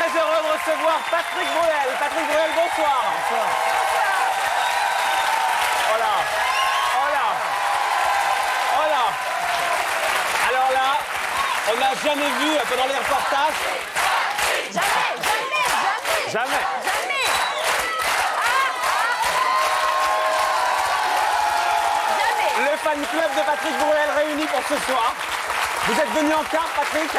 très heureux de recevoir Patrick Bruel. Patrick Bruel, bonsoir. Bonsoir. Oh là. Oh là. Oh là. Alors là, on n'a jamais vu pendant les reportages. Jamais. Le fan club de Patrick Bruel réuni pour ce soir. Vous êtes venu en quart, Patrick?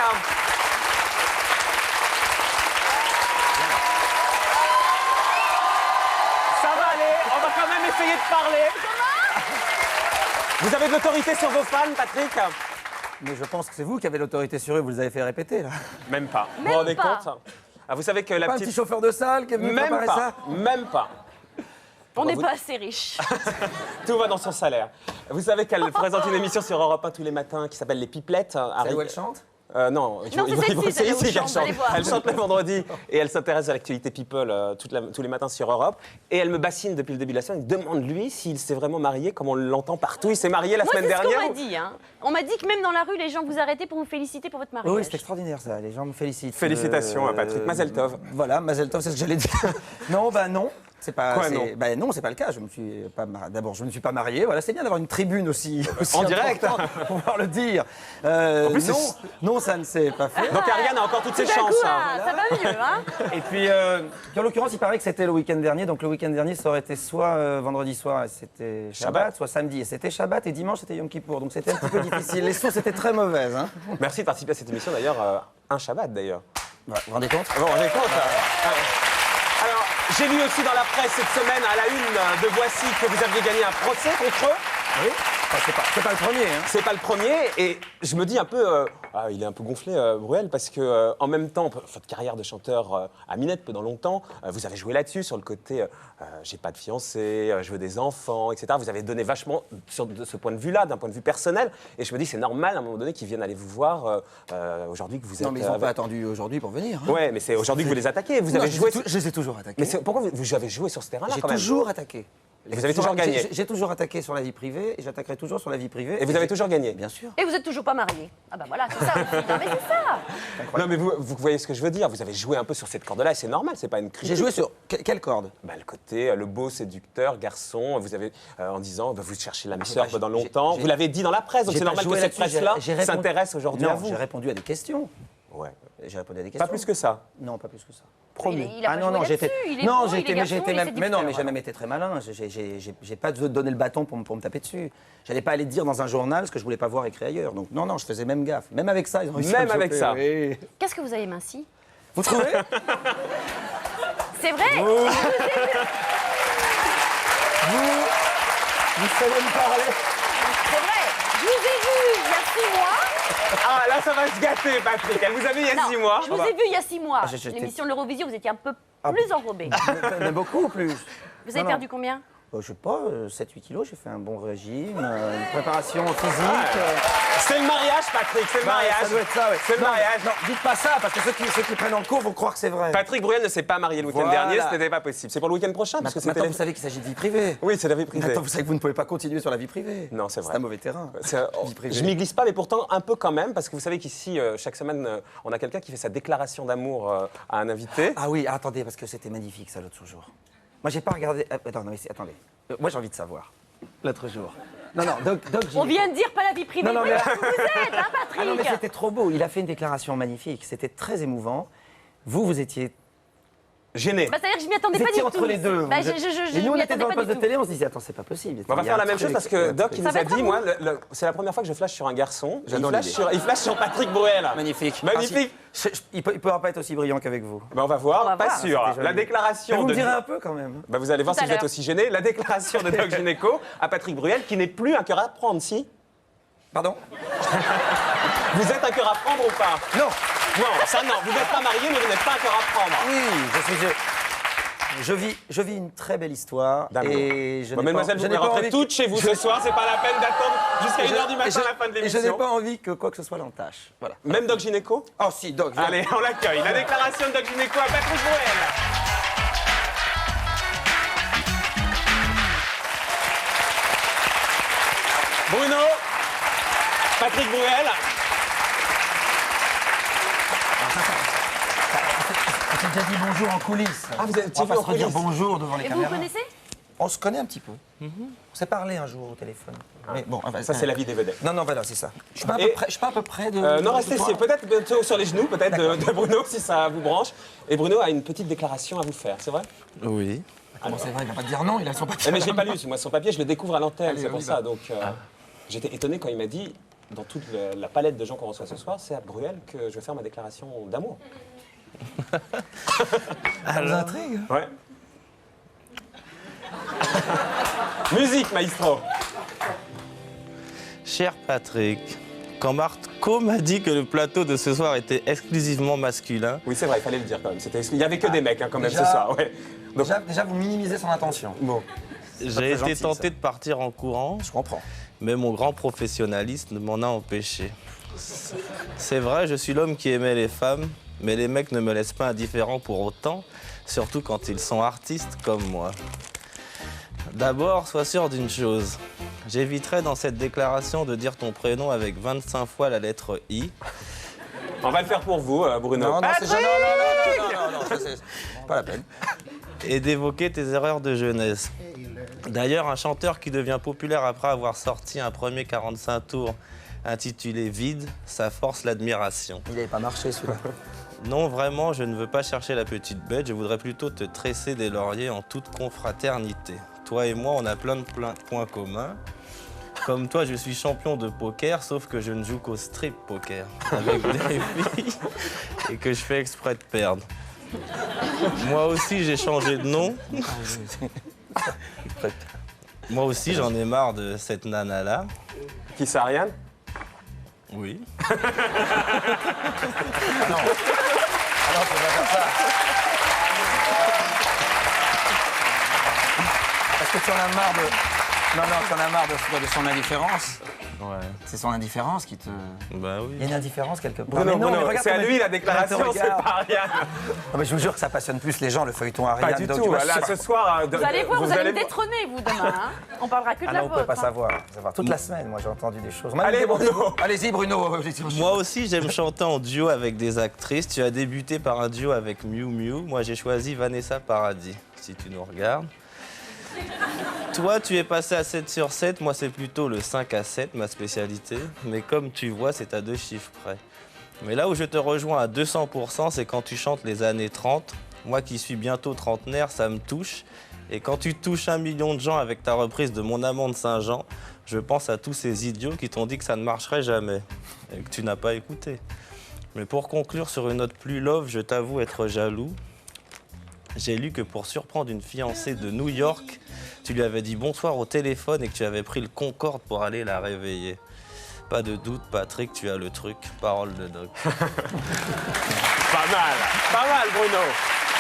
Ça va aller, on va quand même essayer de parler. Vous avez de l'autorité sur vos fans, Patrick? Mais je pense que c'est vous qui avez l'autorité sur eux, vous les avez fait répéter, là. Même pas. Vous vous rendez compte? Vous savez que la Pas un petite... petit chauffeur de salle qui est venu préparer ça? Même pas. On n'est pas assez riches. Tout va dans son salaire. Vous savez qu'elle présente une émission sur Europe 1 tous les matins qui s'appelle Les Pipelettes. C'est où elle chante? Non, Non, c'est celle-ci, qu'elle chante. allez voir. Elle chante le vendredi et elle s'intéresse à l'actualité people tous les matins sur Europe. Et elle me bassine depuis le début de la semaine. Demande-lui s'il s'est vraiment marié, comme on l'entend partout. Il s'est marié la semaine dernière. Moi, c'est ce qu'on m'a dit. Hein. On m'a dit que même dans la rue, les gens vous arrêtaient pour vous féliciter pour votre mariage. Oui, c'est extraordinaire ça, les gens me félicitent. Félicitations à Patrick. Mazel tov. Voilà, Mazel tov, c'est ce que j'allais dire. Non, bah non. C'est pas, Quoi, non non, c'est pas le cas. D'abord, je ne me suis pas marié. Voilà, c'est bien d'avoir une tribune aussi En direct. pour pouvoir le dire. plus, non, ça ne s'est pas fait. Donc Ariane a encore toutes ses Tout d'un chances. coup, ça va mieux, hein. Et puis, en l'occurrence, il paraît que c'était le week-end dernier. Donc le week-end dernier, ça aurait été soit vendredi soir, et c'était Shabbat, soit samedi, et c'était Shabbat, et dimanche, c'était Yom Kippour. Donc c'était un petit peu difficile. Les sources étaient très mauvaises. Hein. Merci de participer à cette émission d'ailleurs. Un Shabbat d'ailleurs. Voilà, vous vous rendez compte? Vous vous rendez compte? Alors, j'ai lu aussi dans la presse cette semaine, à la une de Voici, que vous aviez gagné un procès contre eux. Oui. Enfin, c'est pas le premier. Hein. C'est pas le premier, et je me dis un peu, il est un peu gonflé, Bruel, parce que en même temps, votre carrière de chanteur à Minette pendant longtemps, vous avez joué là-dessus, sur le côté, j'ai pas de fiancé, je veux des enfants, etc. Vous avez donné vachement de ce point de vue-là, d'un point de vue personnel, et je me dis c'est normal à un moment donné qu'ils viennent aller vous voir aujourd'hui que vous êtes. Non, mais ils n'ont pas attendu aujourd'hui pour venir. Hein. Ouais, mais c'est aujourd'hui que vous les attaquez. Vous avez joué. Je les ai toujours attaqués. Mais pourquoi vous avez joué sur ce terrain-là J'ai quand même? toujours attaqué. Et vous avez toujours gagné. J'ai toujours attaqué sur la vie privée et j'attaquerai toujours sur la vie privée. Et vous avez toujours gagné. Bien sûr. Et vous êtes toujours pas mariés. Ah bah voilà, c'est ça aussi. Non mais c'est ça. Non mais vous voyez ce que je veux dire. Vous avez joué un peu sur cette corde-là et c'est normal. C'est pas une critique. J'ai joué sur quelle corde? Bah, le côté le beau séducteur garçon. Vous avez en disant vous cherchez l'âme sœur pendant longtemps. Vous l'avez dit dans la presse. Donc c'est normal que cette presse-là s'intéresse aujourd'hui à vous. J'ai répondu à des questions. Ouais. J'ai répondu à des questions. Pas plus que ça. Non, pas plus que ça. Promis. Il a pas joué j'étais. là-dessus, il est Non, beau, il est j'étais. garçon, il est Mais non, mais séducteur. j'ai même été très malin. J'ai pas donné le bâton pour me taper dessus. J'allais pas aller dire dans un journal ce que je voulais pas voir écrit ailleurs. Donc non, je faisais même gaffe. Même avec ça, ils ont réussi à me Même avec choper, ça. oui. Qu'est-ce que vous avez minci? Vous trouvez? C'est vrai? Vous savez me parler? C'est vrai. Je vous ai vu il y a 6 mois. Ah là ça va se gâter Patrick. Elle vous a vu il y a Non, 6 mois. je vous ai vu il y a 6 mois. j'étais- L'émission de l'Eurovision, vous étiez un peu plus enrobé. Mais beaucoup plus. Vous avez Non, perdu non. combien? Je sais pas, 7-8 kilos, j'ai fait un bon régime, une préparation physique. C'est le mariage Patrick. C'est le mariage. Ça doit être ça, ouais. C'est le Non, mariage. Non, dites pas ça, parce que ceux qui prennent en cours vont croire que c'est vrai. Patrick Bruel ne s'est pas marié le week-end Voilà. dernier. Ce n'était pas possible. C'est pour le week-end prochain parce que c'était. Maintenant, vous savez qu'il s'agit de vie privée. Oui, c'est la vie privée. Maintenant, vous savez que vous ne pouvez pas continuer sur la vie privée. Non, c'est vrai. C'est un mauvais terrain. Vie privée. Je m'y glisse pas, mais pourtant un peu quand même, parce que vous savez qu'ici, chaque semaine, on a quelqu'un qui fait sa déclaration d'amour à un invité. Ah oui, attendez, parce que c'était magnifique ça l'autre jour. Moi, j'ai pas regardé. Attendez. Moi, j'ai envie de savoir. L'autre jour. Non, Doc, On vient de dire pas la vie privée. Non, non, mais- Voilà, vous êtes, hein, Patrick? Ah non, mais c'était trop beau. Il a fait une déclaration magnifique. C'était très émouvant. Vous étiez. Gêné. Bah, c'est-à-dire que je m'y attendais Vous pas du étiez tout. entre les deux. Bah, Vous êtes- je Et nous, on m'y était attendais devant le pas poste du de tout. télé, on se disait, attends, c'est pas possible. On va faire la même chose parce que Doc, il Ça nous va a être dit, à moi, c'est la première fois que je flash sur un garçon. J'adore l'idée. Il flash sur Patrick Bruel. Magnifique. Magnifique. Ah, il ne pourra pas être aussi brillant qu'avec vous. Ben, on va voir, On va pas voir. sûr. C'était joli. La déclaration Vous me de. direz un peu quand même. Ben, vous allez voir Tout si à vous êtes l'heure. aussi gêné. La déclaration de Doc Gynéco à Patrick Bruel qui n'est plus un cœur à prendre, si? Pardon? Vous êtes un cœur à prendre ou pas? Non. Non, ça non. Vous n'êtes pas marié, mais vous n'êtes pas un cœur à prendre. Oui, je vis une très belle histoire. D'amour. Et je Bon, n'ai pas- mademoiselle, je vous n'ai pouvez pas rentrer envie toutes chez vous ce soir. C'est pas la peine d'attendre jusqu'à 1h du matin la fin de Et je n'ai l'émission. pas envie que quoi que ce soit l'entache. Voilà. Même Doc Gynéco? Oh si, Doc, viens. Allez, on l'accueille. La déclaration de Doc Gynéco à Patrick Bruel. Bruno, Patrick Bruel. s'est déjà dit bonjour en coulisses. Ah, vous avez On va pas vu en se redire coulisses. bonjour devant les Et vous vous caméras. connaissez? On se connaît un petit peu. On s'est parlé un jour au téléphone. Mais bon, Ça, c'est la vie des vedettes. Non, non, voilà, c'est ça. Je suis pas, Et- à peu près de. Non, de restez toi. ici. Peut-être bientôt sur les genoux, peut-être de Bruno, si ça vous branche. Et Bruno a une petite déclaration à vous faire, c'est vrai? Oui. Comment c'est vrai, il va pas te dire non, il a son papier. Mais je l'ai pas lu, moi, son papier, je le découvre à l'antenne, Allez, c'est on pour y ça. va. Donc, j'étais étonné quand il m'a dit, dans toute la palette de gens qu'on reçoit ce soir, c'est à Bruel que je vais faire ma déclaration d'amour. Ça vous intrigue. Ouais. Musique, maestro. Cher Patrick, quand Marco m'a dit que le plateau de ce soir était exclusivement masculin, Oui, c'est vrai, il fallait le dire quand même. Il y avait que des mecs quand même Déjà- ce soir. Ouais. Donc, Déjà, vous minimisez son intention. bon. j'ai très été gentil, tenté ça. de partir en courant, Je comprends. mais mon grand professionnalisme m'en a empêché. C'est vrai, je suis l'homme qui aimait les femmes, mais les mecs ne me laissent pas indifférent pour autant, surtout quand ils sont artistes comme moi. D'abord, sois sûr d'une chose. J'éviterai dans cette déclaration de dire ton prénom avec 25 fois la lettre I. On va le faire pour vous, Bruno. Non, non, c'est Patrick non, ça, c'est pas la peine. Et d'évoquer tes erreurs de jeunesse. D'ailleurs, un chanteur qui devient populaire après avoir sorti un premier 45 tours intitulé Vide, ça force l'admiration. Il n'avait pas marché celui-là. Non, vraiment, je ne veux pas chercher la petite bête, je voudrais plutôt te tresser des lauriers en toute confraternité. Toi et moi, on a plein de points communs. Comme toi, je suis champion de poker, sauf que je ne joue qu'au strip poker avec des filles et que je fais exprès de perdre. Moi aussi, j'ai changé de nom. Moi aussi, j'en ai marre de cette nana-là. Qui c'est, Ariane? Oui. Alors, on va faire ça. Parce que tu en as marre de. Non, non, tu en as marre de son indifférence. Ouais. C'est son indifférence qui te. Bah oui. Il y a une indifférence quelque part. Bruno, Mais non, Bruno, mais regarde c'est à comment lui la elle te déclaration, c'est regarde. pas Ariane. Non, mais je vous jure que ça passionne plus les gens, le feuilleton Ariane. Pas du donc tout. tu vas Là, sûr- ce soir, Vous allez voir, vous allez me voir. détrôner, vous, demain. Hein. On parlera que de Ah la non, vous pouvez vôtre. pas hein. savoir. Toute la semaine, moi, j'ai entendu des choses. Allez, Bruno. Allez-y, Bruno. Moi aussi, j'aime chanter en duo avec des actrices. Tu as débuté par un duo avec Miu Miu. Moi, j'ai choisi Vanessa Paradis, si tu nous regardes. Toi, tu es passé à 7 sur 7. Moi, c'est plutôt le 5 à 7, ma spécialité. Mais comme tu vois, c'est à 2 chiffres près. Mais là où je te rejoins à 200%, c'est quand tu chantes les années 30. Moi qui suis bientôt trentenaire, ça me touche. Et quand tu touches 1 million de gens avec ta reprise de Mon amant de Saint-Jean, je pense à tous ces idiots qui t'ont dit que ça ne marcherait jamais et que tu n'as pas écouté. Mais pour conclure sur une note plus love, je t'avoue être jaloux. J'ai lu que pour surprendre une fiancée de New York, tu lui avais dit bonsoir au téléphone et que tu avais pris le Concorde pour aller la réveiller. Pas de doute, Patrick, tu as le truc. Parole de doc. Pas mal, Bruno.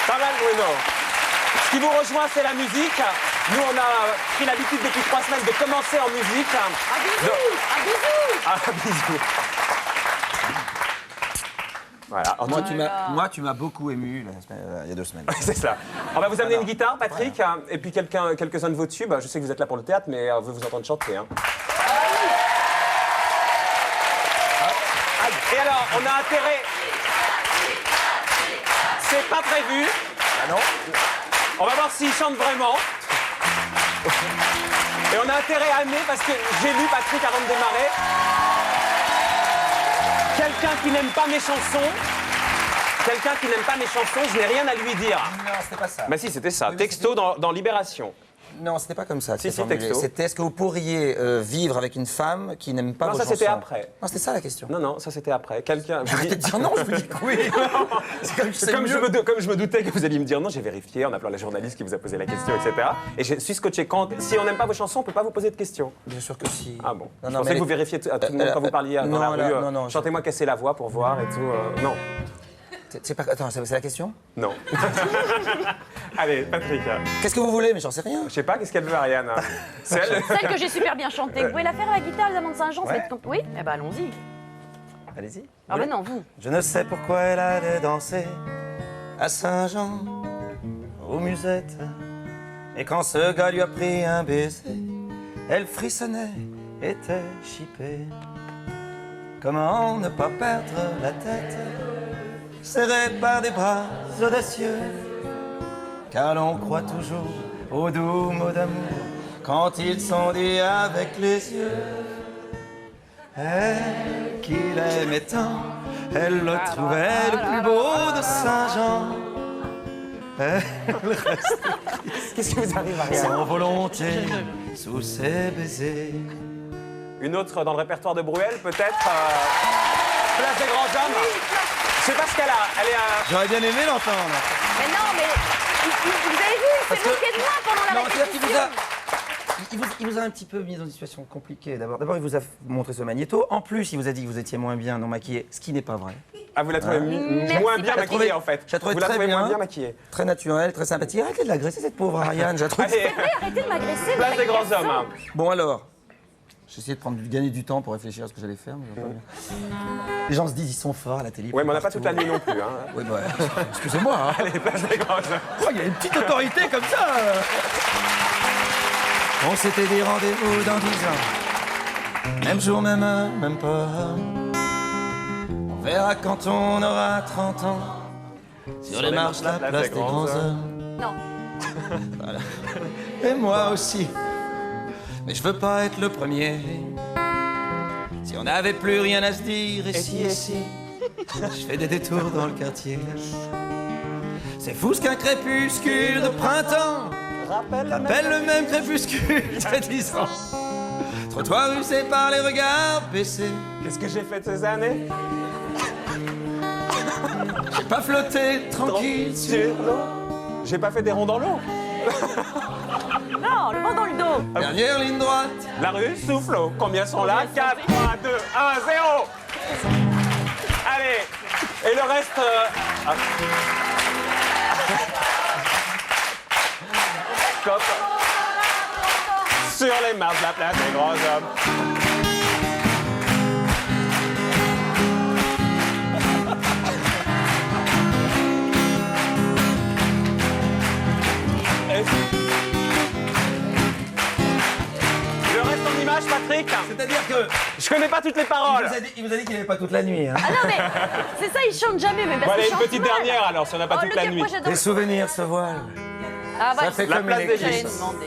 Pas mal, Bruno. Ce qui vous rejoint, c'est la musique. Nous, on a pris l'habitude depuis 3 semaines de commencer en musique. Un bisou, un bisou. Ah, bisous. Voilà. En tout- Moi, tu m'as beaucoup ému il y a 2 semaines. C'est ça. On va vous amener une guitare, Patrick, et puis quelques-uns de vos tubes. Je sais que vous êtes là pour le théâtre, mais on veut vous entendre chanter. Hein. Et alors, on a intérêt... C'est pas prévu. Ah non. On va voir s'il chante vraiment. Et on a intérêt à aimer, parce que j'ai lu Patrick avant de démarrer. Quelqu'un qui n'aime pas mes chansons... Quelqu'un qui n'aime pas mes chansons, je n'ai rien à lui dire. Non, c'était pas ça. Bah si, c'était ça. Oui, mais Texto dans Libération. Non, c'était pas comme ça. Si, formulé. texto. C'était est-ce que vous pourriez vivre avec une femme qui n'aime pas Non, vos ça, chansons? c'était après. Non, c'était ça la question. Non, non, ça c'était après. Quelqu'un... je vous Arrêtez dis- de dire non, je vous dis que oui. C'est comme, c'est Comme mieux. je me doutais que vous alliez me dire non, j'ai vérifié en appelant la journaliste qui vous a posé la question, etc. Et je suis scotché. Si on n'aime pas vos chansons, on peut pas vous poser de questions. Bien sûr que si. Ah bon. Non, Je non, pensais mais que vous vérifiez à tout le monde quand vous parliez dans la non, rue. non, non, Chantez-moi casser la voix pour voir et tout. Non. C'est pas... Attends, c'est la question? Non. Allez, Patrick. Qu'est-ce que vous voulez? Mais j'en sais rien. Je sais pas, qu'est-ce qu'elle veut, Ariane? C'est elle? Celle que j'ai super bien chantée. Vous pouvez la faire à la guitare, les amants de Saint-Jean, ça va Ouais. être comme- Oui. Eh ben, allons-y. Allez-y. Ah ben non, vous. Je ne sais pourquoi elle allait danser à Saint-Jean, aux musettes. Et quand ce gars lui a pris un baiser, elle frissonnait, était chippée. Comment ne pas perdre la tête serré par des bras audacieux. Car l'on croit toujours aux doux mots d'amour quand ils sont dits avec les yeux. Elle qu'il aimait tant, elle le trouvait le plus beau de Saint-Jean. Elle reste Qu'est-ce qui vous arrive, Ariane? sans volonté sous ses baisers. Une autre dans le répertoire de Bruel, peut-être Place des grands hommes. Je sais pas ce qu'elle a. Elle est à... J'aurais bien aimé l'entendre. Mais non, mais vous avez vu, il s'est moqué de moi pendant la Non, c'est-à-dire qu'il répétition. il vous a un petit peu mis dans une situation compliquée. D'abord, il vous a montré ce magnéto. En plus, il vous a dit que vous étiez moins bien non maquillé, ce qui n'est pas vrai. Ah, vous la trouvez Merci. moins bien Je la maquillée, trouvais- en fait. je la trouvais Vous la très trouvez moins bien. bien maquillée. Très naturel, très sympathique. Arrêtez de l'agresser, cette pauvre Ariane. Je la trouve- Allez, Arrêtez de m'agresser. Place des grands hommes. hein. Bon alors, j'ai essayé de gagner du temps pour réfléchir à ce que j'allais faire. Mais je vois pas bien. Les gens se disent ils sont forts à la télé. Ouais, mais on n'a pas partout. toute la nuit non plus. Hein. Oui, bah, excusez-moi. Hein. Allez, place des grands hommes. Oh, il y a une petite autorité comme ça. On s'était dit rendez-vous dans 10 ans. Même jour, même heure, même pas. On verra quand on aura 30 ans. Sur les marches, la place des grands hommes. Non. Voilà. Et moi aussi. Mais je veux pas être le premier. Si on n'avait plus rien à se dire, et si, je fais des détours dans le quartier. C'est fou ce qu'un crépuscule de printemps rappelle le même crépuscule de 10 ans. Trottoir usé par les regards baissés. Qu'est-ce que j'ai fait de ces années? J'ai pas flotté tranquille sur l'eau. J'ai pas fait des ronds dans l'eau. Non, le vent dans le dos. dernière ligne droite. La rue Soufflot. Combien sont là? 4, 3, 2, 1, 0. Allez. Et le reste... Stop. Sur les marches de la place des grands hommes. Et- Le reste en image, Patrick. C'est-à-dire que Je connais pas toutes les paroles. il vous a dit qu'il n'avait pas toute la nuit. Hein. Ah non, mais c'est ça, il chante jamais, mais parce Bon, allez, qu'il une chante petite mal. dernière alors, si on n'a pas Oh, toute la lequel, nuit. moi, j'adore. Les souvenirs se voilent. Ah, bah, Ça fait La comme place une des j'allais église. demander.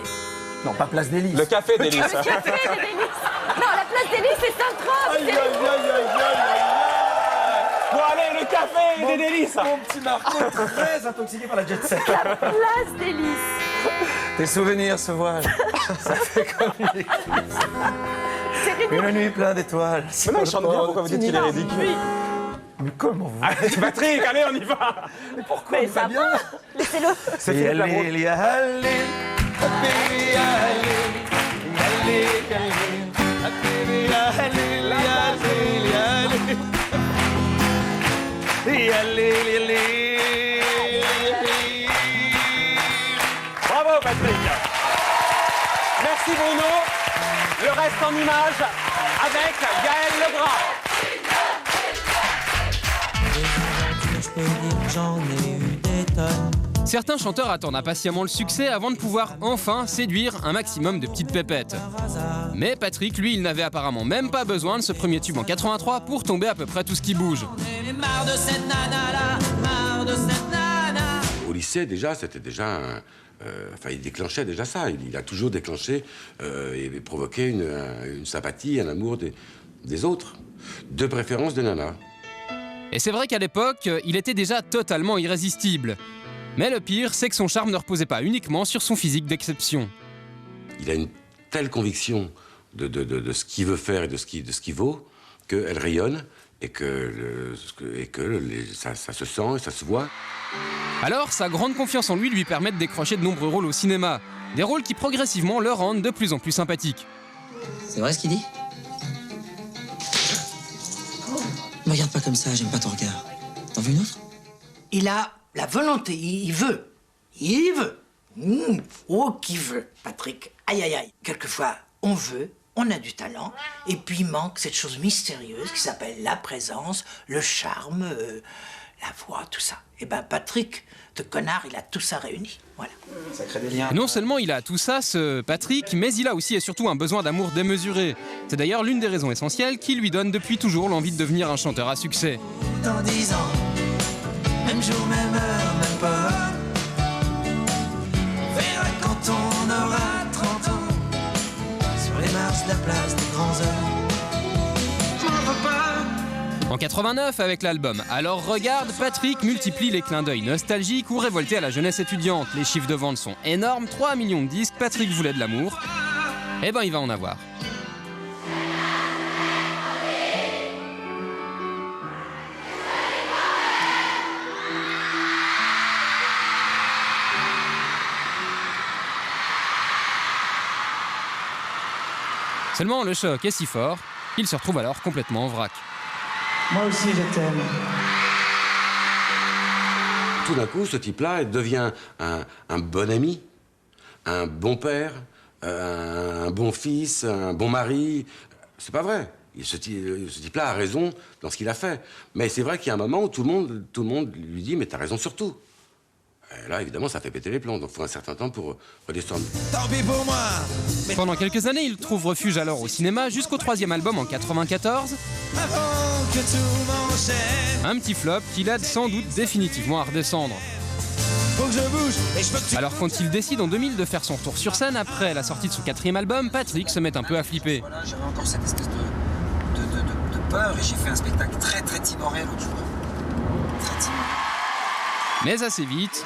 Non, pas place des Lys. Le café des Lys. Le café des délices. Non, la place des Lys, c'est Sainte-Rose. Aïe, aïe, aïe, aïe, aïe, aïe. Bon, allez, le café des délices. Mon petit Marco, très intoxiqué par la jet set. La place des Lys. Tes souvenirs se voilent. Ça fait comme une église. C'est rigolo. Une nuit pleine d'étoiles. Mais non, il chante bien, pourquoi vous dites qu'il est ridicule? Mais comment vous... Allez, Patrick, allez, on y va. Pourquoi Mais il ça va bien va. Laissez-le. C'est Philippe Labro. Bravo, Patrick. Merci, Bruno. Le reste en image avec Gaël Legras. Certains chanteurs attendent impatiemment le succès avant de pouvoir enfin séduire un maximum de petites pépettes. Mais Patrick, lui, il n'avait apparemment même pas besoin de ce premier tube en 83 pour tomber à peu près tout ce qui bouge. Au lycée, déjà, c'était déjà il déclenchait déjà ça. Il a toujours déclenché et provoqué une sympathie, un amour des autres, de préférence des nanas. Et c'est vrai qu'à l'époque, il était déjà totalement irrésistible. Mais le pire, c'est que son charme ne reposait pas uniquement sur son physique d'exception. Il a une telle conviction de ce qu'il veut faire et de ce qu'il vaut, qu'elle rayonne et ça se sent et ça se voit. Alors, sa grande confiance en lui permet de décrocher de nombreux rôles au cinéma. Des rôles qui progressivement le rendent de plus en plus sympathique. C'est vrai ce qu'il dit? Me regarde pas comme ça, j'aime pas ton regard. T'en veux une autre? Il a la volonté, il veut. Il veut. Oh, qui veut, Patrick. Aïe, aïe, aïe. Quelquefois, on veut, on a du talent, et puis il manque cette chose mystérieuse qui s'appelle la présence, le charme, la voix, tout ça. Eh ben, Patrick, de connard, il a tout ça réuni. Voilà. Ça crée des liens. Non seulement il a tout ça, ce Patrick, mais il a aussi et surtout un besoin d'amour démesuré. C'est d'ailleurs l'une des raisons essentielles qui lui donne depuis toujours l'envie de devenir un chanteur à succès. Dans 10 ans, Même jour, même heure, même pas. On verra quand on aura 30 ans, sur les marches de la place des grands hommes. Je m'en veux pas. En 89, avec l'album Alors Regarde, Patrick multiplie les clins d'œil nostalgiques ou révoltés à la jeunesse étudiante. Les chiffres de vente sont énormes, 3 millions de disques, Patrick voulait de l'amour. Eh ben il va en avoir. Seulement le choc est si fort qu'il se retrouve alors complètement en vrac. Moi aussi, je t'aime. Tout d'un coup, ce type-là devient un bon ami, un bon père, un bon fils, un bon mari. C'est pas vrai. Ce type-là a raison dans ce qu'il a fait. Mais c'est vrai qu'il y a un moment où tout le monde lui dit « mais t'as raison sur tout ». Et là, évidemment, ça fait péter les plombs. Donc, il faut un certain temps pour redescendre. Tant pis pour moi. Pendant quelques années, il trouve refuge alors au cinéma jusqu'au 3e album en 94. Avant que tout m'enchaîne, Un petit flop qui l'aide sans doute définitivement à redescendre. faut que je bouge et je veux que tu... Alors quand il décide en 2000 de faire son retour sur scène après la sortie de son 4e album, Patrick se met un peu à flipper. Voilà, j'avais encore cette espèce de peur et j'ai fait un spectacle très timoré l'autre jour. Très timoré. Mais assez vite,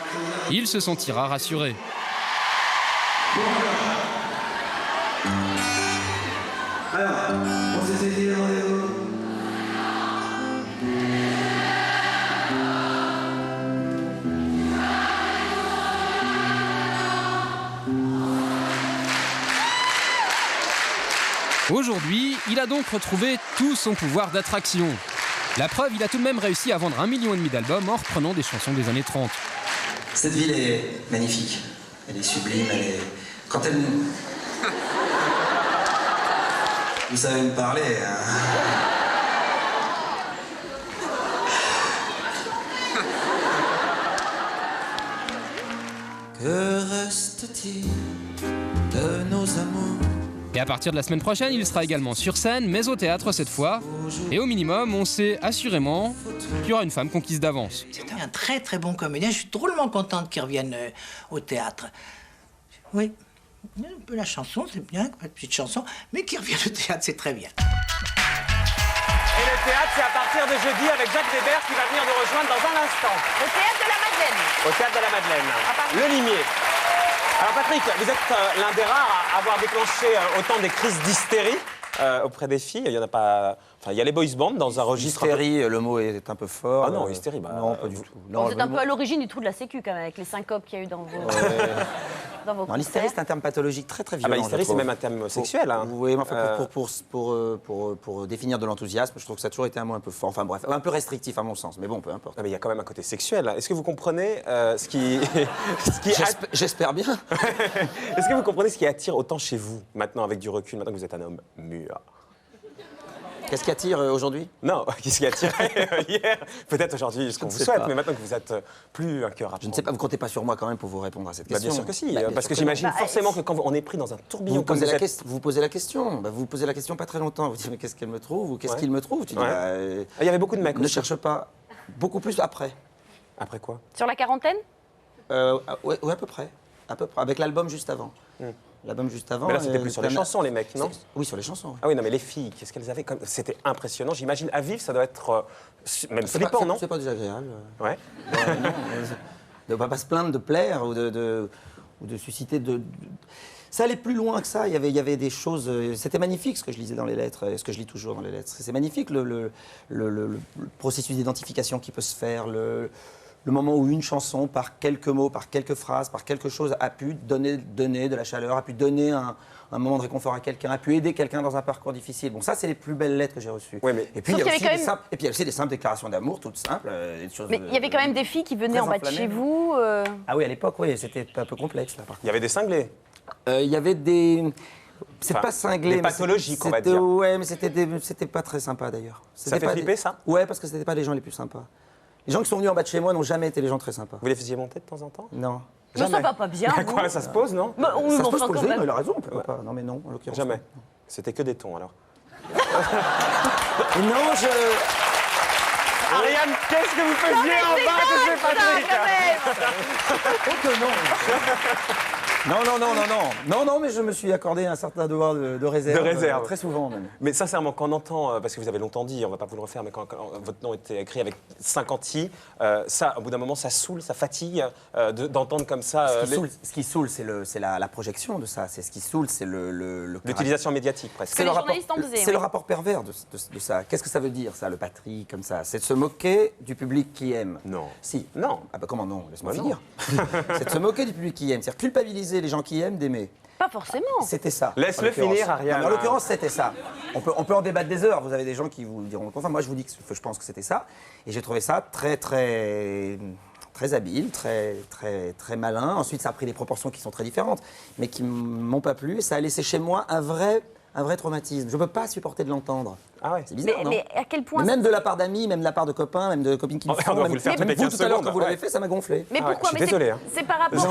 il se sentira rassuré. Alors, on s'est dit rendez-vous. Aujourd'hui, il a donc retrouvé tout son pouvoir d'attraction. La preuve, il a tout de même réussi à vendre 1,5 million d'albums en reprenant des chansons des années 30. Cette ville est magnifique. Elle est sublime, elle est... Quand elle... Vous savez me parler, hein. Que reste-t-il de nos amours? Et à partir de la semaine prochaine, il sera également sur scène, mais au théâtre cette fois. Et au minimum, on sait assurément qu'il y aura une femme conquise d'avance. C'est un très bon comédien. Je suis drôlement contente qu'il revienne au théâtre. Oui, un peu la chanson, c'est bien, pas de petite chanson, mais qu'il revienne au théâtre, c'est très bien. Et le théâtre, c'est à partir de jeudi avec Jacques Weber qui va venir nous rejoindre dans un instant. Au théâtre de la Madeleine. Au théâtre de la Madeleine. Paris. Le Limier. Alors Patrick, vous êtes l'un des rares à avoir déclenché autant des crises d'hystérie auprès des filles. Il y en a pas. Enfin, il y a les boys bands dans un registre. Hystérie, le mot est un peu fort. Ah non, hystérie, bah, non, pas du tout. Bon, vous êtes le un peu mot- à l'origine du trou de la sécu quand même, avec les syncopes qu'il y a eu dans vos... dans vos Non, l'hystérie, concerts. c'est un terme pathologique très Ah violent. bah l'hystérie, je trouve. c'est même un terme sexuel. Hein. Oui, mais enfin, pour définir de l'enthousiasme, je trouve que ça a toujours été un mot un peu fort. Enfin bref, un peu restrictif à mon sens, mais bon, peu importe. Ah, mais il y a quand même un côté sexuel. Est-ce que vous comprenez ce qui, J'espère bien. Est-ce que vous comprenez ce qui attire autant chez vous maintenant avec du recul, maintenant que vous êtes un homme mûr? Qu'est-ce qui attire aujourd'hui? Non, qu'est-ce qui attirait hier? Peut-être aujourd'hui, ce qu'on ne vous sais souhaite, pas. mais maintenant que vous êtes plus un cœur à Je ne prendre. sais pas, vous comptez pas sur moi quand même pour vous répondre à cette Bah, question. bien sûr que si, Bah, bien parce sûr que non. j'imagine Bah, forcément que quand on est pris dans un tourbillon Vous comme vous êtes... vous posez la question. Bah, vous posez la question pas très longtemps. Vous dites mais qu'est-ce qu'elle me trouve ou qu'est-ce Ouais. qu'il me trouve? Tu dis Ouais. bah, Ah, il y avait beaucoup de mecs ne aussi. cherche pas. Beaucoup plus après. Après quoi? Sur la quarantaine? Ouais, à peu près. À peu près. Avec l'album juste avant. L'album juste avant. Mais là, c'était plus sur les chansons, les mecs, non? Oui, sur les chansons. Oui. Ah oui, non, mais les filles, qu'est-ce qu'elles avaient comme... C'était impressionnant. J'imagine, à vivre, ça doit être même flippant, non? C'est pas désagréable. Ouais. De ne pas se plaindre de plaire ou de susciter de... Ça allait plus loin que ça. Il y avait des choses... C'était magnifique ce que je lisais dans les lettres, ce que je lis toujours dans les lettres. C'est magnifique le processus d'identification qui peut se faire, le moment où une chanson, par quelques mots, par quelques phrases, par quelque chose, a pu donner de la chaleur, a pu donner un moment de réconfort à quelqu'un, a pu aider quelqu'un dans un parcours difficile. Bon, ça, c'est les plus belles lettres que j'ai reçues. Ouais, mais- Et puis, il Sauf y a qu'il y avait aussi quand même- et puis, il y a aussi des simples déclarations d'amour, toutes simples. Des choses, Mais il y avait quand même des filles qui venaient très en bas de enflammées. chez vous. Ah oui, à l'époque, oui, c'était un peu complexe, là, par contre. Il y avait des cinglés. Il y avait des... C'est Enfin, pas cinglé. des mais pathologiques, on va c'était- dire. Ouais, mais c'était pas très sympa, d'ailleurs. Ça C'était fait pas flipper, ça? Ouais, parce que c'était pas les gens les plus sympas. Les gens qui sont venus en bas de chez moi n'ont jamais été les gens très sympas. Vous les faisiez monter de temps en temps? Non. Mais ça va pas bien, À vous. quoi ça se pose, non? Bah, oui, Ça mais se pose enfin, pour quand le même. il a raison, pourquoi pas. Non, mais non, en l'occurrence. Jamais. non. C'était que des tons, alors. Et non, Ariane, qu'est-ce que vous faisiez en bas de chez Patrick? Oh que non. Non, mais je me suis accordé un certain devoir de réserve. De réserve. Très souvent même. Mais sincèrement, quand on entend, parce que vous avez longtemps dit, on va pas vous le refaire, mais quand votre nom était écrit avec 50 i, ça, au bout d'un moment, ça saoule, ça fatigue d'entendre comme ça. Ce qui saoule, c'est la projection de ça. C'est ce qui saoule, c'est l'utilisation médiatique, presque. Que les journalistes en faisaient. C'est le rapport pervers de ça. Qu'est-ce que ça veut dire, ça, le Patrick, comme ça? C'est de se moquer du public qui aime. Non. Si. Non. Ah bah comment non? Laisse-moi Bah non. finir. C'est de se moquer du public qui aime. C'est-à-dire culpabiliser les gens qui aiment d'aimer. Pas forcément. C'était ça. Laisse-le en l'occurrence. finir, Ariane. Non, mais en l'occurrence, c'était ça. On peut en débattre des heures. Vous avez des gens qui vous diront. Enfin, moi, je vous dis que je pense que c'était ça. Et j'ai trouvé ça très habile, très malin. Ensuite, ça a pris des proportions qui sont très différentes, mais qui m'ont pas plu. Et ça a laissé chez moi un vrai traumatisme. Je ne peux pas supporter de l'entendre. Ah ouais. C'est bizarre, non? Mais à quel point Même de la part d'amis, même de la part de copains, même de copines qui me On font. va vous Même, le faire toutes même les vous, 15 tout à l'heure, secondes. quand vous l'avez Ouais. fait, ça m'a gonflé. Mais Ah ouais, pourquoi? je suis Mais désolé, hein. c'est par rapport.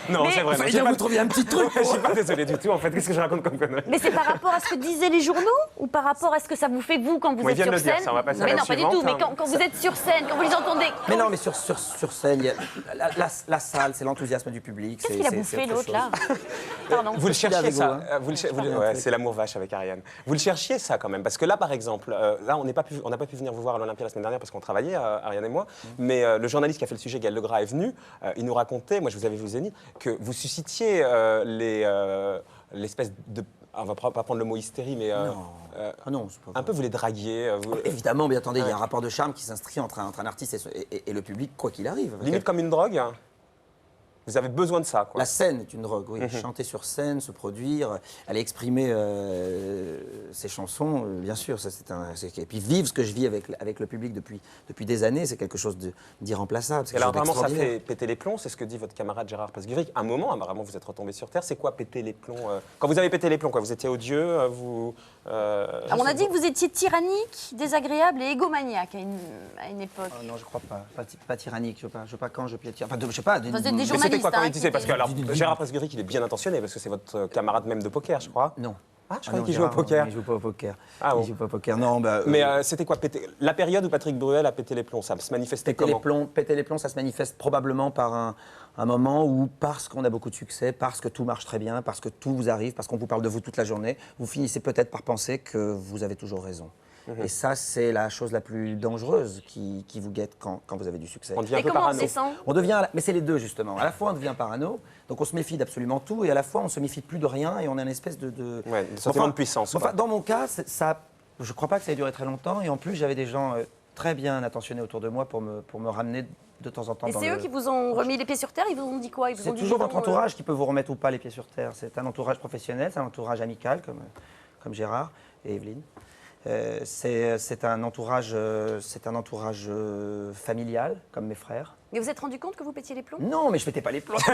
Non, Mais- c'est vrai. Fallait j'ai bien pas- vous trouviez un petit truc. Je suis pas désolé du tout, en fait. Qu'est-ce que je raconte comme connerie? Mais c'est par rapport à ce que disaient les journaux ou par rapport à ce que ça vous fait vous quand vous Oui, êtes ils viennent sur de le dire, scène? ça, on va passer à Mais la non, pas du suivante, tout. Mais hein. quand vous êtes sur scène, quand vous les entendez. Mais non, mais sur scène, il y a la salle, c'est l'enthousiasme du public. Qu'est-ce qu'il a bouffé autre l'autre chose. là? Pardon. Vous le cherchiez, avec ça. vous, hein. Ouais, c'est l'amour vache avec Ariane. Vous le cherchiez, ça, quand même. Parce que là, par exemple, là, on n'a pas pu venir vous voir à l'Olympia la semaine dernière parce qu'on travaillait, Ariane et moi. Mais le journaliste qui a fait le sujet, Gaël Legras, est venu. Il nous racontait, moi je vous avais vu au Zénith, que vous suscitiez l'espèce de. On va pas prendre le mot hystérie, mais. Ah non, c'est pas un peu, vous les draguiez. Évidemment, mais attendez, il y a un rapport de charme qui s'inscrit entre un artiste et le public, quoi qu'il arrive. Limite comme une drogue. Vous avez besoin de ça, quoi. La scène est une drogue, oui. Chanter sur scène, se produire, aller exprimer ses chansons, bien sûr. Ça, et puis vivre ce que je vis avec le public depuis des années, c'est quelque chose d'irremplaçable. Et alors vraiment, ça fait péter les plombs, c'est ce que dit votre camarade Gérard Pasguiric. À un moment, apparemment, vous êtes retombé sur Terre. C'est quoi péter les plombs Quand vous avez pété les plombs, quoi, vous étiez odieux, Alors, on a dit que vous étiez tyrannique, désagréable et égomaniaque à une époque. Ah non, je crois pas. Pas tyrannique. Je sais pas quand je piétine. Enfin, je sais pas. Vous êtes des Mais journalistes. c'était quoi quand hein, il disait? Parce que alors, du- Gérard Pasguiric, il est bien intentionné, parce que c'est votre camarade même de poker, je crois. Non. Ah, je Ah croyais non, qu'il jouait au Gérard, poker. Il joue pas au poker. Ah bon. Il joue pas au poker. Non, bah. Mais c'était quoi péter la période où Patrick Bruel a pété les plombs, ça se manifestait comment? Péter les plombs, ça se manifeste probablement par un moment où, parce qu'on a beaucoup de succès, parce que tout marche très bien, parce que tout vous arrive, parce qu'on vous parle de vous toute la journée, vous finissez peut-être par penser que vous avez toujours raison. Et ça, c'est la chose la plus dangereuse qui vous guette quand vous avez du succès. On devient un Et peu comment on parano. descend? On devient, mais c'est les deux justement. À la fois on devient parano, donc on se méfie d'absolument tout, et à la fois on se méfie plus de rien, et on a une espèce de Ouais, de sentiment de puissance, quoi. Enfin, dans mon cas, je crois pas que ça ait duré très longtemps, et en plus j'avais des gens très bien attentionnés autour de moi pour me ramener de temps en temps. Et dans c'est eux qui vous ont remis les pieds sur terre? Ils vous ont dit quoi? Ils vous ont C'est dit toujours bon, votre entourage qui peut vous remettre ou pas les pieds sur terre. C'est un entourage professionnel, c'est un entourage amical comme Gérard et Evelyne. C'est un entourage familial, comme mes frères. Mais vous êtes rendu compte que vous pétiez les plombs? Non, mais je pétais pas les plombs. Non,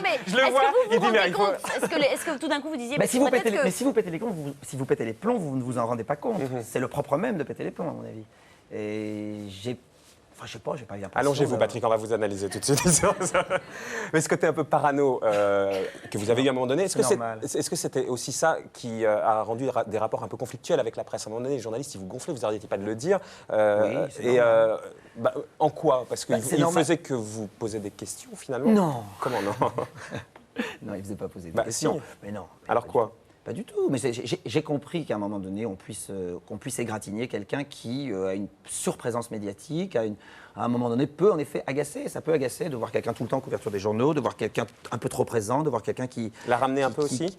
mais Je le est-ce vois, que vous il vous dit, mais rendez il faut- compte? Est-ce que tout d'un coup vous disiez Mais si vous peut-être pétez que- mais si vous pétez les plombs, vous ne vous en rendez pas compte. C'est le propre même de péter les plombs, à mon avis. Et enfin, je sais pas, j'ai pas eu l'impression. Allongez-vous, Patrick, on va vous analyser tout de suite. Mais ce côté un peu parano que vous avez eu à un moment donné, est-ce normal. que c'était aussi ça qui a rendu des rapports un peu conflictuels avec la presse? À un moment donné, les journalistes, ils vous gonflaient, vous n'arrêtez pas de le dire. Oui, c'est et normal. en quoi? Parce qu'il c'est normal. faisait que vous posez des questions, finalement. Non. Comment non? Non, il faisait pas poser des Bah, questions. si. Mais non. Alors quoi? Pas du tout, mais j'ai compris qu'à un moment donné, qu'on puisse égratigner quelqu'un qui a une surprésence médiatique, à un moment donné peut en effet agacer. Ça peut agacer de voir quelqu'un tout le temps en couverture des journaux, de voir quelqu'un un peu trop présent, de voir quelqu'un qui... La ramener un peu aussi?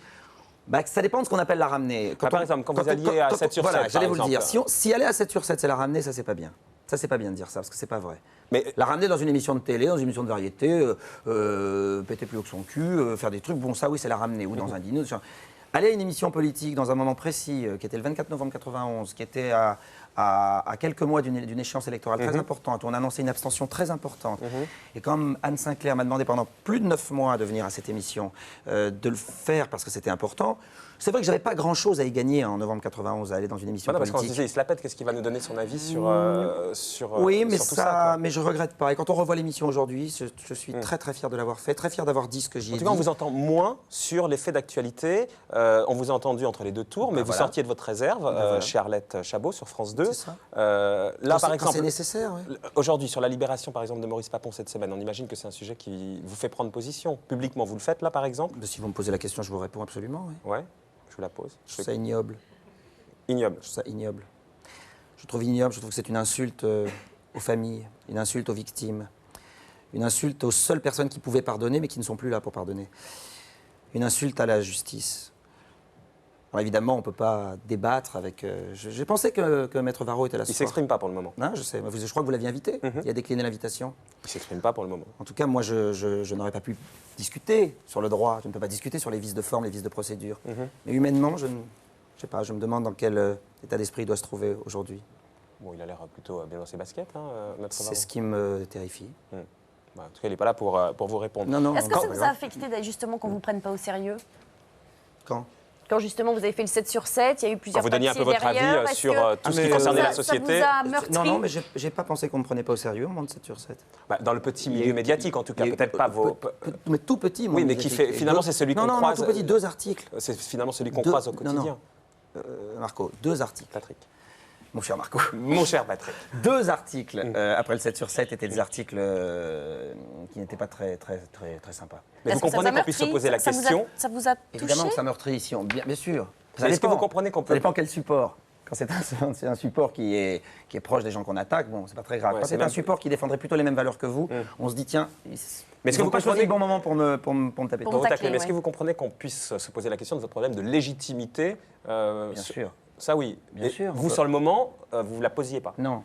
Bah, ça dépend de ce qu'on appelle la ramener. Par exemple, quand vous alliez à 7 sur 7, Voilà, j'allais par vous le dire. exemple. Si aller à 7 sur 7, c'est la ramener, ça c'est pas bien. Ça, c'est pas bien de dire ça, parce que c'est pas vrai. Mais La ramener dans une émission de télé, dans une émission de variété, péter plus haut que son cul, faire des trucs, bon, ça oui, c'est la ramener. Ou dans un dîner. Aller à une émission politique dans un moment précis, qui était le 24 novembre 91, qui était à quelques mois d'une échéance électorale très importante, où on annonçait une abstention très importante. Et comme Anne Sinclair m'a demandé pendant plus de 9 mois de venir à cette émission, de le faire parce que c'était important, c'est vrai que j'avais pas grand-chose à y gagner en novembre 91 à aller dans une émission voilà, parce qu'on se politique. disait, il se la pète, qu'est-ce qu'il va nous donner son avis sur Oui, mais sur tout ça, quoi. mais je regrette pas. Et quand on revoit l'émission aujourd'hui, je suis très très fier de l'avoir fait, très fier d'avoir dit ce que j'y ai En dit. tout cas, on vous entend moins sur les faits d'actualité. On vous a entendu entre les deux tours, mais vous voilà. sortiez de votre réserve chez Arlette Chabot sur France 2. deux. Là, par exemple, c'est nécessaire, oui. Aujourd'hui, sur la libération, par exemple, de Maurice Papon cette semaine, on imagine que c'est un sujet qui vous fait prendre position. Publiquement, vous le faites, là, par exemple? Si vous me posez la question, je vous réponds absolument, oui. Ouais, je vous la pose. Je trouve ça ignoble. Ignoble. Je trouve ça ignoble. Je trouve ignoble, je trouve que c'est une insulte aux familles, une insulte aux victimes, une insulte aux seules personnes qui pouvaient pardonner, mais qui ne sont plus là pour pardonner. Une insulte à la justice. Alors évidemment, on ne peut pas débattre avec... J'ai pensé que Maître Varro était là ce Il ne soir. s'exprime pas pour le moment. Non, je sais. Je crois que vous l'aviez invité. Il a décliné l'invitation. Il ne s'exprime pas pour le moment. En tout cas, moi, je n'aurais pas pu discuter sur le droit. Je ne peux pas discuter sur les vices de forme, les vices de procédure. Mais humainement, je sais pas, je me demande dans quel état d'esprit il doit se trouver aujourd'hui. Bon, il a l'air plutôt bien dans ses baskets, hein, Maître Varro. C'est ce qui me terrifie. Bah, en tout cas, il n'est pas là pour vous répondre. Non, non. Est-ce que ça vous a affecté justement qu'on ne vous prenne pas au sérieux? Quand justement vous avez fait le 7 sur 7, il y a eu plusieurs Vous donniez un peu papiers votre derrière, avis est-ce sur que tout ce qui concernait la société. Ça vous a meurtri? Non, mais j'ai pas pensé qu'on me prenait pas au sérieux au moment de 7 sur 7. Bah, dans le petit milieu médiatique, en tout cas, peut-être pas vos... Mais tout petit, moi. Oui, mais qui fait... Finalement, c'est celui qu'on croise... Non, tout petit, 2 articles. C'est finalement celui qu'on croise au quotidien. Marco, 2 articles. Patrick. Mon cher Marco. Mon cher Patrick. 2 articles après le 7 sur 7 étaient des articles qui n'étaient pas très sympas. Mais vous comprenez qu'on puisse se poser la question? Ça vous a touché? Évidemment que ça meurtrit ici, bien sûr. Est-ce que vous comprenez qu'on peut... Ça dépend quel support. Quand c'est un support qui est proche des gens qu'on attaque, bon, c'est pas très grave. Ouais, quand c'est un support qui défendrait plutôt les mêmes valeurs que vous, on se dit, tiens, mais est-ce que vous pas choisi comprenez le bon moment pour me taper Pour dessus. tacler, mais est-ce que vous comprenez qu'on puisse se poser la question de votre problème de légitimité Bien sûr. Ça, oui. Bien sûr. Vous, sur le moment, vous ne la posiez pas? Non.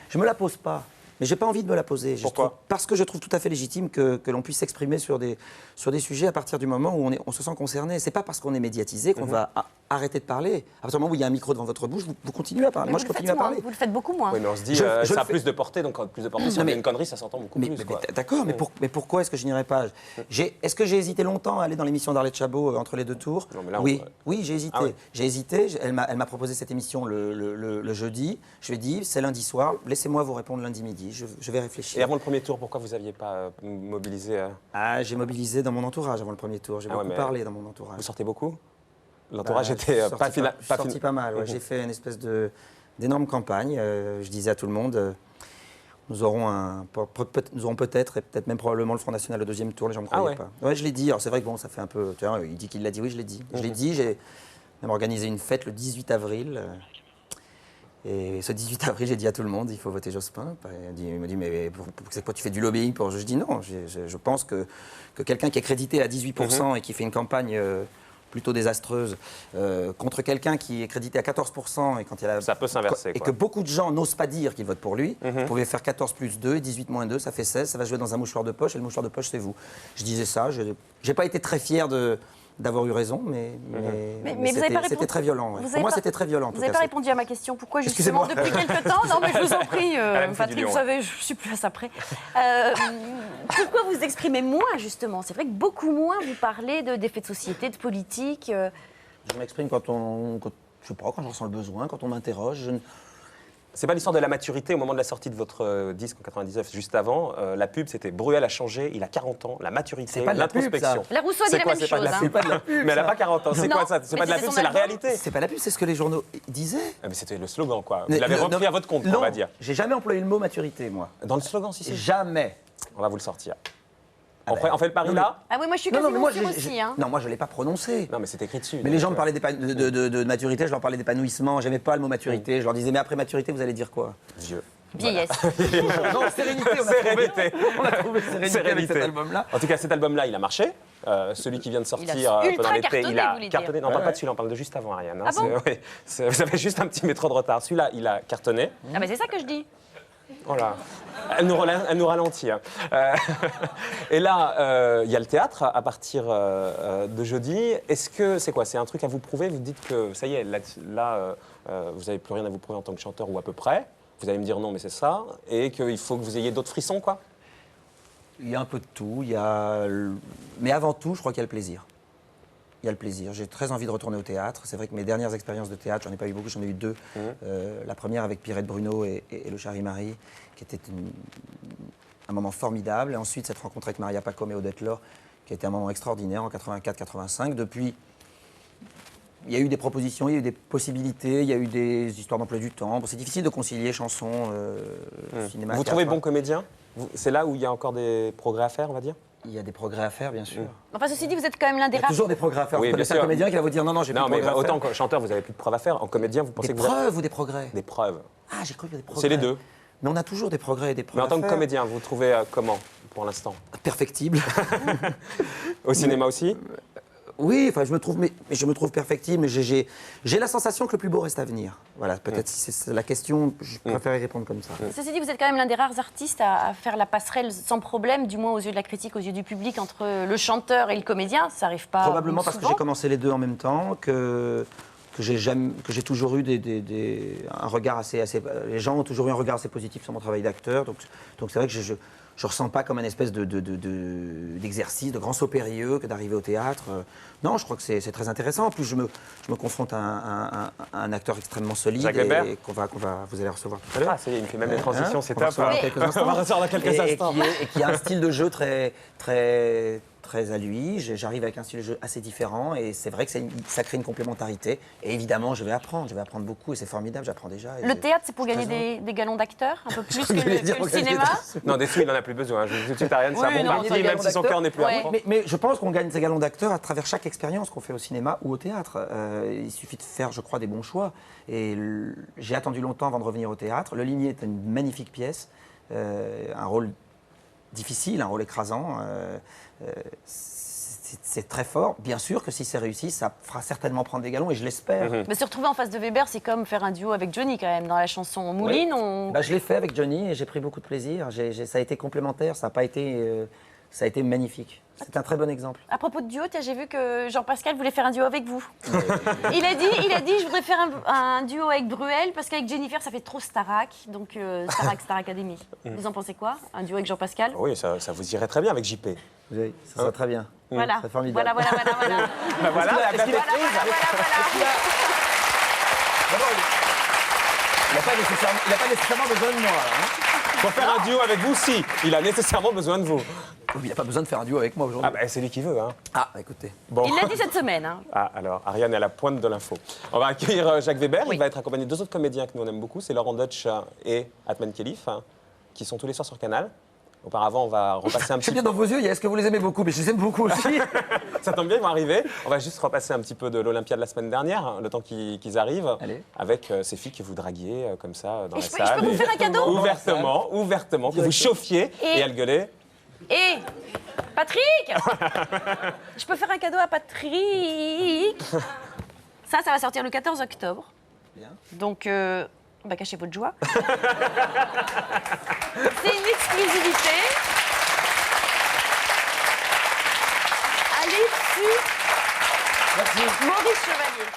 Je me la pose pas. Mais j'ai pas envie de me la poser. Pourquoi? Parce que je trouve tout à fait légitime que l'on puisse s'exprimer sur des sujets à partir du moment où on se sent concerné. C'est pas parce qu'on est médiatisé qu'on va arrêter de parler. À partir du moment où il y a un micro devant votre bouche, vous continuez à parler. Moi, je continue à parler. Vous le faites beaucoup moins. Oui, mais on se dit, ça a plus de portée, donc plus de portée, si on fait une connerie, ça s'entend beaucoup plus. D'accord, mais pourquoi est-ce que je n'irai pas? Est-ce que j'ai hésité longtemps à aller dans l'émission d'Arlette Chabot entre les deux tours? Non, mais là, oui, j'ai hésité. Ah oui. J'ai hésité. Elle m'a proposé cette émission le jeudi. Je lui ai dit, c'est lundi soir, laissez-moi vous répondre lundi midi. Je vais réfléchir. Et avant le premier tour, pourquoi vous n'aviez pas mobilisé J'ai mobilisé dans mon entourage avant le premier tour. J'ai beaucoup parlé dans mon entourage. Vous sortez beaucoup? L'entourage était pas mal. Ouais. J'ai fait une espèce d'énorme campagne. Je disais à tout le monde, nous aurons peut-être, et peut-être même probablement le Front National au deuxième tour. Les gens ne me croyaient pas. Ouais, je l'ai dit. Alors c'est vrai que bon, ça fait un peu. Tu vois, il dit qu'il l'a dit. Oui, je l'ai dit. Je l'ai dit. J'ai même organisé une fête le 18 avril. Et ce 18 avril, j'ai dit à tout le monde, il faut voter Jospin. Il me dit, mais c'est quoi, tu fais du lobbying pour... Je dis non, je pense que quelqu'un qui est crédité à 18% et qui fait une campagne plutôt désastreuse contre quelqu'un qui est crédité à 14% et quand il a... Ça peut s'inverser. Et que beaucoup de gens n'osent pas dire qu'ils votent pour lui. Vous pouvez faire 14 plus 2 et 18 moins 2, ça fait 16, ça va jouer dans un mouchoir de poche et le mouchoir de poche, c'est vous. Je disais ça, je n'ai pas été très fier d'avoir eu raison, mais c'était très violent. Ouais. Pour moi, c'était très violent. Vous n'avez pas répondu à ma question. Pourquoi justement depuis quelques temps? Non, mais je vous en prie, Patrick, vous savez, je suis plus à ça près. Pourquoi vous exprimez moins, justement? C'est vrai que beaucoup moins vous parlez d'effets de société, de politique. Je m'exprime quand je sais pas, quand je ressens le besoin, quand on m'interroge. C'est pas l'histoire de la maturité au moment de la sortie de votre disque en 99, juste avant. La pub, c'était Bruel a changé, il a 40 ans, la maturité, l'introspection. La Rousseau a dit la même chose. C'est pas de la pub. Mais elle n'a pas 40 ans. C'est quoi ça? C'est pas de la pub, c'est la réalité. C'est pas la pub, c'est ce que les journaux disaient. Mais c'était le slogan, quoi. Vous l'avez repris à votre compte, on va dire. J'ai jamais employé le mot maturité, moi. Dans le slogan, si. Jamais. On va vous le sortir. On fait le pari là? Ah oui, moi je suis quasiment sûre aussi. Non, moi je ne l'ai pas prononcé. Non, mais c'est écrit dessus. Mais les gens me parlaient de maturité, je leur parlais d'épanouissement, j'aimais pas le mot maturité. Je leur disais, mais après maturité, vous allez dire quoi? Vieux. Vieillesse. Non, sérénité, on a trouvé sérénité avec cet album-là. En tout cas, cet album-là, il a marché. Celui qui vient de sortir pendant l'été, il a cartonné. Non, on parle pas de celui-là, on parle de juste avant, Ariane. Ah bon? Vous avez juste un petit métro de retard. Celui-là, il a cartonné. Ah, mais c'est ça que je dis. Voilà. Elle nous ralentit. Hein. Et là, il y a le théâtre à partir de jeudi. Est-ce que c'est quoi? C'est un truc à vous prouver? Vous dites que ça y est, là vous n'avez plus rien à vous prouver en tant que chanteur ou à peu près. Vous allez me dire non, mais c'est ça. Et qu'il faut que vous ayez d'autres frissons, quoi? Il y a un peu de tout. Mais avant tout, je crois qu'il y a le plaisir. Il y a le plaisir. J'ai très envie de retourner au théâtre. C'est vrai que mes dernières expériences de théâtre, j'en ai pas eu beaucoup, j'en ai eu 2. La première avec Pierrette Bruno et le Chari-Marie, qui était un moment formidable. Et ensuite, cette rencontre avec Maria Pacôme et Odette Laure, qui a été un moment extraordinaire en 84-85. Depuis, il y a eu des propositions, il y a eu des possibilités, il y a eu des histoires d'emploi du temps. Bon, c'est difficile de concilier chanson, cinéma. Vous théâtre. trouvez bon comédien? C'est là où il y a encore des progrès à faire, on va dire? Il y a des progrès à faire, bien sûr. Enfin, ceci dit, vous êtes quand même l'un Il des y a rares. toujours des progrès à faire. Oui, Vous connaissez bien un sûr. comédien qui va vous dire non, j'ai plus Non, de mais progrès à autant faire. qu'en chanteur, vous avez plus de preuves à faire. En comédien, vous pensez Des que vous avez preuves ou des progrès? des preuves? Ah, j'ai cru qu'il y avait des progrès. C'est les deux. Mais on a toujours des progrès et des Mais progrès en tant à que faire. comédien, vous trouvez comment pour l'instant? Perfectible. Au cinéma aussi? Oui, enfin, je me trouve perfectible, mais j'ai la sensation que le plus beau reste à venir. Voilà, peut-être si c'est la question, je préférerais répondre comme ça. Ceci dit, vous êtes quand même l'un des rares artistes à faire la passerelle sans problème, du moins aux yeux de la critique, aux yeux du public, entre le chanteur et le comédien. Ça n'arrive pas Probablement parce que souvent. j'ai commencé les deux en même temps, que j'ai toujours eu un regard assez... Les gens ont toujours eu un regard assez positif sur mon travail d'acteur, donc c'est vrai que je ressens pas comme un espèce d'exercice, de grand saut périlleux que d'arriver au théâtre. Non, je crois que c'est très intéressant. En plus, je me confronte à un acteur extrêmement solide Jacques Weber. et vous allez recevoir tout à l'heure. Ah, ça y est, il me fait même les transitions, c'est On va top. recevoir dans quelques instants. On va recevoir dans quelques instants. Et qui a un style de jeu très à lui. J'arrive avec un style de jeu assez différent et c'est vrai que ça crée une complémentarité. Et évidemment, je vais apprendre beaucoup et c'est formidable, j'apprends déjà. Le théâtre, c'est pour je suis gagner des galons d'acteurs, un peu plus que que vous alliez dire le gagner cinéma. Non, des sous, il n'en a plus besoin. Je vous dis tout de suite, Ariane, c'est Oui, un bon non, parti, des même galons si son d'acteur. cœur n'est plus à Ouais. fond. Mais je pense qu'on gagne ces galons d'acteur à travers chaque expérience qu'on fait au cinéma ou au théâtre. Il suffit de faire, je crois, des bons choix. Et j'ai attendu longtemps avant de revenir au théâtre. Le Ligné est une magnifique pièce, un rôle difficile, un rôle écrasant. C'est très fort. Bien sûr que si c'est réussi, ça fera certainement prendre des galons et je l'espère. Mais se retrouver en face de Weber, c'est comme faire un duo avec Johnny quand même. Dans la chanson Mouline, Bah, je l'ai fait avec Johnny et j'ai pris beaucoup de plaisir. Ça a été complémentaire, ça a été magnifique. C'est un très bon exemple. À propos de duo, j'ai vu que Jean-Pascal voulait faire un duo avec vous. Il a dit, je voudrais faire un duo avec Bruel parce qu'avec Jennifer, ça fait trop Starac. Donc Star Academy. Vous en pensez quoi? Un duo avec Jean-Pascal? Oui, ça vous irait très bien avec JP. Oui, ça sera très bien. Voilà. C'est formidable. Voilà. Voilà, la qu'il a- Il n'a pas nécessairement besoin de moi. Hein. Pour faire un duo avec vous, si. Il a nécessairement besoin de vous. Il n'a pas besoin de faire un duo avec moi aujourd'hui. Ah, bah, c'est lui qui veut, hein. Ah, écoutez. Bon. Il l'a dit cette semaine. Hein. Ah, alors, Ariane est à la pointe de l'info. On va accueillir Jacques Weber. Il va être accompagné de deux autres comédiens que nous on aime beaucoup. C'est Laurent Deutsch et Atman Khelif, qui sont tous les soirs sur Canal. Auparavant, on va repasser un Je suis petit bien dans vos yeux, est-ce que vous les aimez beaucoup? Mais je les aime beaucoup aussi. Ça tombe bien, ils vont arriver. On va juste repasser un petit peu de l'Olympia de la semaine dernière, hein, le temps qu'ils arrivent, Allez. avec ces filles que vous draguiez comme ça dans Et la je peux salle. vous faire un cadeau? Ouvertement, que vous chauffiez et elle gueulait. Et Patrick, je peux faire un cadeau à Patrick. Ça va sortir le 14 octobre. Bien. Donc, cachez votre joie. C'est une exclusivité. Allez dessus. Merci. Maurice Chevalier.